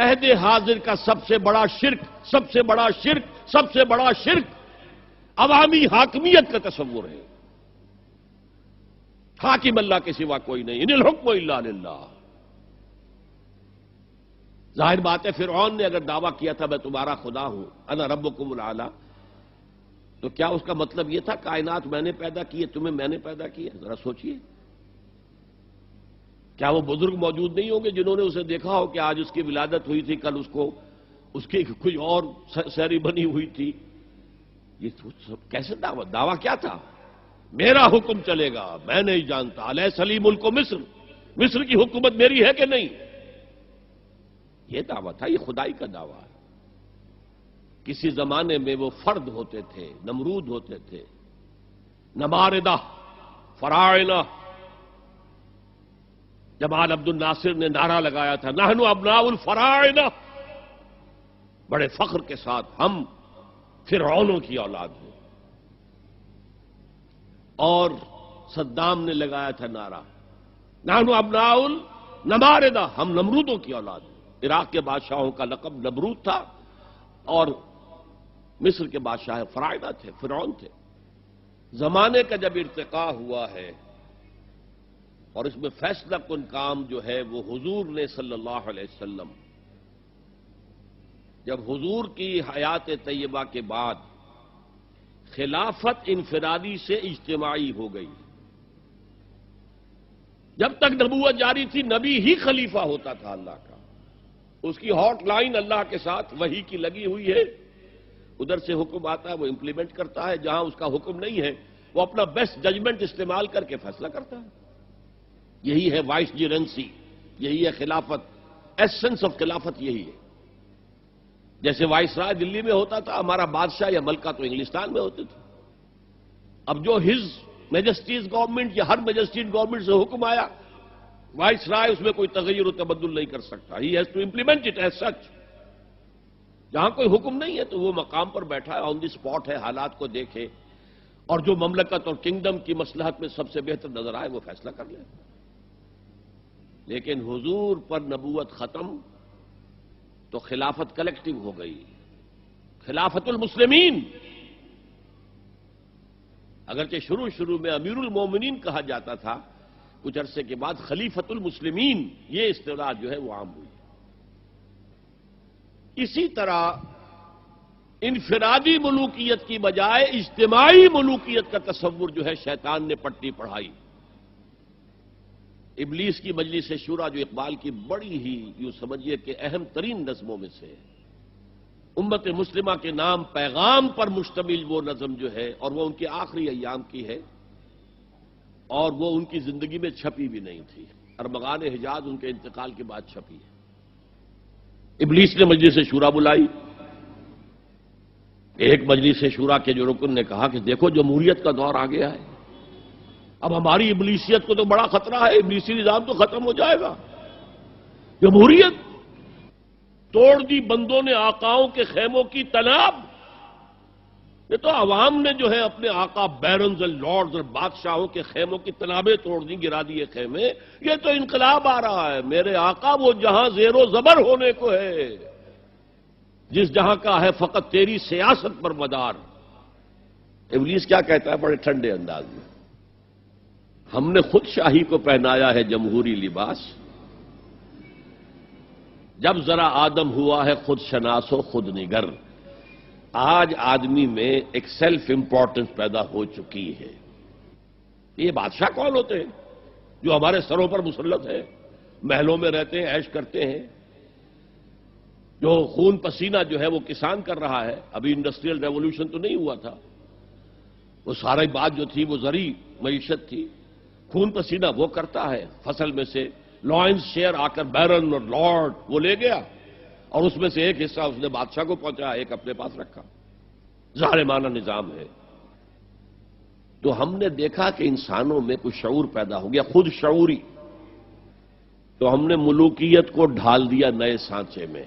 عہد حاضر کا سب سے بڑا شرک عوامی حاکمیت کا تصور ہے. حاکم اللہ کے سوا کوئی نہیں، ان الحکم الا للہ. ظاہر بات ہے فرعون نے اگر دعویٰ کیا تھا میں تمہارا خدا ہوں، انا ربکم الاعلی، تو کیا اس کا مطلب یہ تھا کائنات میں نے پیدا کی ہے، تمہیں میں نے پیدا کیا؟ ذرا سوچئے. کیا وہ بزرگ موجود نہیں ہوں گے جنہوں نے اسے دیکھا ہو کہ آج اس کی ولادت ہوئی تھی، کل اس کی کوئی اور سیری بنی ہوئی تھی؟ یہ کیسے دعویٰ کیا تھا؟ میرا حکم چلے گا، میں نہیں جانتا. الیس لی ملک مصر کی حکومت میری ہے کہ نہیں؟ یہ دعویٰ تھا، یہ خدائی کا دعویٰ ہے. کسی زمانے میں وہ فرد ہوتے تھے، نمرود ہوتے تھے، نماردہ، فراعنہ. جمال عبد الناصر نے نعرہ لگایا تھا نحن ابناء الفراعنہ، بڑے فخر کے ساتھ ہم فرعونوں کی اولاد ہیں. اور صدام نے لگایا تھا نعرہ نحن ابناء النماردہ، ہم نمرودوں کی اولاد ہیں. عراق کے بادشاہوں کا لقب نمرود تھا اور مصر کے بادشاہ فراعنہ تھے، فرعون تھے. زمانے کا جب ارتقاء ہوا ہے اور اس میں فیصلہ کن کام جو ہے وہ حضور نے صلی اللہ علیہ وسلم، جب حضور کی حیات طیبہ کے بعد خلافت انفرادی سے اجتماعی ہو گئی. جب تک نبوت جاری تھی نبی ہی خلیفہ ہوتا تھا اللہ کا، اس کی ہاٹ لائن اللہ کے ساتھ وحی کی لگی ہوئی ہے. ادھر سے حکم آتا ہے وہ امپلیمنٹ کرتا ہے، جہاں اس کا حکم نہیں ہے وہ اپنا بیسٹ ججمنٹ استعمال کر کے فیصلہ کرتا ہے. یہی ہے وائس جیرنسی، یہی ہے خلافت. ایسنس آف خلافت یہی ہے. جیسے وائس رائے دلی میں ہوتا تھا، ہمارا بادشاہ یا ملکہ تو انگلستان میں ہوتے تھے. اب جو ہز میجسٹیز گورنمنٹ یا ہر میجسٹیز گورنمنٹ سے حکم آیا، وائس رائے اس میں کوئی تغیر و تبدل نہیں کر سکتا. He has to implement it as such. جہاں کوئی حکم نہیں ہے تو وہ مقام پر بیٹھا ہے، آن دی اسپاٹ ہے، حالات کو دیکھے اور جو مملکت اور کنگڈم کی مصلحت میں سب سے بہتر نظر آئے وہ فیصلہ کر لے. لیکن حضور پر نبوت ختم تو خلافت کلیکٹو ہو گئی، خلافت المسلمین. اگرچہ شروع میں امیر المومنین کہا جاتا تھا، کچھ عرصے کے بعد خلیفت المسلمین یہ اصطلاح جو ہے وہ عام ہوئی. اسی طرح انفرادی ملوکیت کی بجائے اجتماعی ملوکیت کا تصور جو ہے شیطان نے پٹی پڑھائی. ابلیس کی مجلس شورا جو اقبال کی بڑی ہی یوں سمجھیے کہ اہم ترین نظموں میں سے ہے، امت مسلمہ کے نام پیغام پر مشتمل وہ نظم جو ہے، اور وہ ان کے آخری ایام کی ہے اور وہ ان کی زندگی میں چھپی بھی نہیں تھی. ارمغان حجاز ان کے انتقال کے بعد چھپی ہے. ابلیس نے مجلس شورا بلائی. ایک مجلس شورا کے جو رکن نے کہا کہ دیکھو جمہوریت کا دور آ گیا ہے، اب ہماری ابلیسیت کو تو بڑا خطرہ ہے، ابلیسی نظام تو ختم ہو جائے گا. جمہوریت توڑ دی بندوں نے آقاؤں کے خیموں کی تناب. یہ تو عوام نے جو ہے اپنے آقا بیرنز اور لارڈز اور بادشاہوں کے خیموں کی تنابیں توڑ دی، گرا دیے خیمے. یہ تو انقلاب آ رہا ہے. میرے آقا وہ جہاں زیر و زبر ہونے کو ہے، جس جہاں کا ہے فقط تیری سیاست پر مدار. ابلیس کیا کہتا ہے بڑے ٹھنڈے انداز میں، ہم نے خود شاہی کو پہنایا ہے جمہوری لباس. جب ذرا آدم ہوا ہے خود شناس و خود نگر. آج آدمی میں ایک سیلف امپورٹنس پیدا ہو چکی ہے. یہ بادشاہ کون ہوتے ہیں جو ہمارے سروں پر مسلط ہے، محلوں میں رہتے ہیں، عیش کرتے ہیں، جو خون پسینہ جو ہے وہ کسان کر رہا ہے. ابھی انڈسٹریل ریولوشن تو نہیں ہوا تھا، وہ ساری بات جو تھی وہ زرعی معیشت تھی. خون پسینہ وہ کرتا ہے، فصل میں سے لائنز شیئر آ کر بیرن اور لارڈ وہ لے گیا اور اس میں سے ایک حصہ اس نے بادشاہ کو پہنچایا، ایک اپنے پاس رکھا. ظالمانہ نظام ہے. تو ہم نے دیکھا کہ انسانوں میں کچھ شعور پیدا ہو گیا، خود شعوری. تو ہم نے ملوکیت کو ڈھال دیا نئے سانچے میں.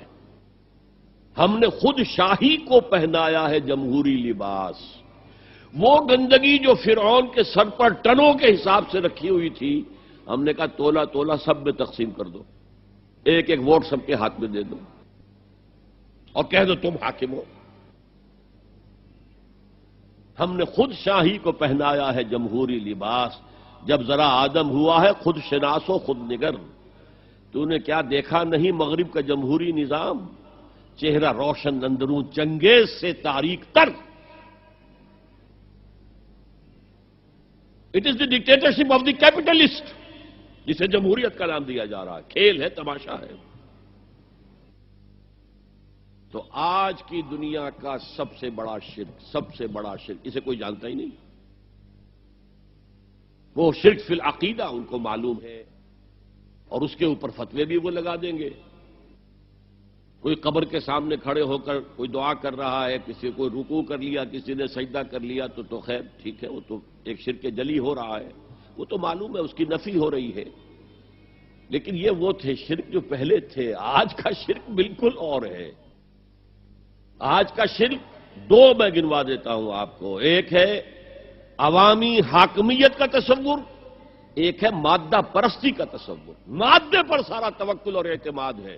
ہم نے خود شاہی کو پہنایا ہے جمہوری لباس. وہ گندگی جو فرعون کے سر پر ٹنوں کے حساب سے رکھی ہوئی تھی، ہم نے کہا تولا تولا سب میں تقسیم کر دو، ایک ایک ووٹ سب کے ہاتھ میں دے دو. اور کہہ دو تم حاکم ہو. ہم نے خود شاہی کو پہنایا ہے جمہوری لباس، جب ذرا آدم ہوا ہے خود شناس و خود نگر. تو نے کیا دیکھا نہیں مغرب کا جمہوری نظام؟ چہرہ روشن اندروں چنگیز سے تاریک تر. It is the dictatorship of the capitalist, جسے جمہوریت کا نام دیا جا رہا ہے. کھیل ہے، تماشا ہے. تو آج کی دنیا کا سب سے بڑا شرک اسے کوئی جانتا ہی نہیں. وہ شرک فی العقیدہ ان کو معلوم ہے، اور اس کے اوپر فتوے بھی وہ لگا دیں گے. کوئی قبر کے سامنے کھڑے ہو کر کوئی دعا کر رہا ہے، کسی کو رکوع کر لیا، کسی نے سجدہ کر لیا، تو خیر ٹھیک ہے، وہ تو ایک شرک جلی ہو رہا ہے، وہ تو معلوم ہے، اس کی نفی ہو رہی ہے. لیکن یہ وہ تھے شرک جو پہلے تھے. آج کا شرک بالکل اور ہے. آج کا شرک دو میں گنوا دیتا ہوں آپ کو. ایک ہے عوامی حاکمیت کا تصور، ایک ہے مادہ پرستی کا تصور. مادے پر سارا توکل اور اعتماد ہے.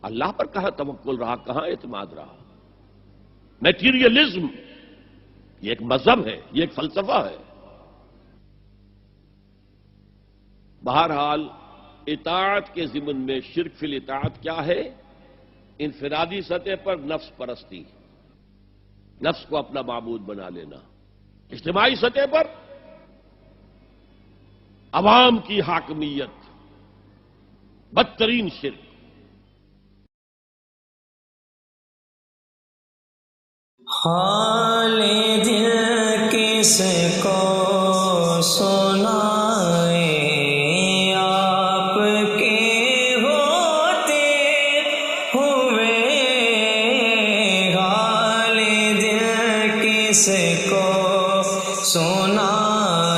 اللہ پر کہاں توکل رہا، کہاں اعتماد رہا؟ میٹیریلزم یہ ایک مذہب ہے، یہ ایک فلسفہ ہے. بہرحال اطاعت کے ضمن میں شرک فی الاطاعت کیا ہے؟ انفرادی سطح پر نفس پرستی، نفس کو اپنا معبود بنا لینا. اجتماعی سطح پر عوام کی حاکمیت، بدترین شرک. حال دل کس کو سنائے، آپ کے ہوتے ہوئے. حال دل کس کو سنائے.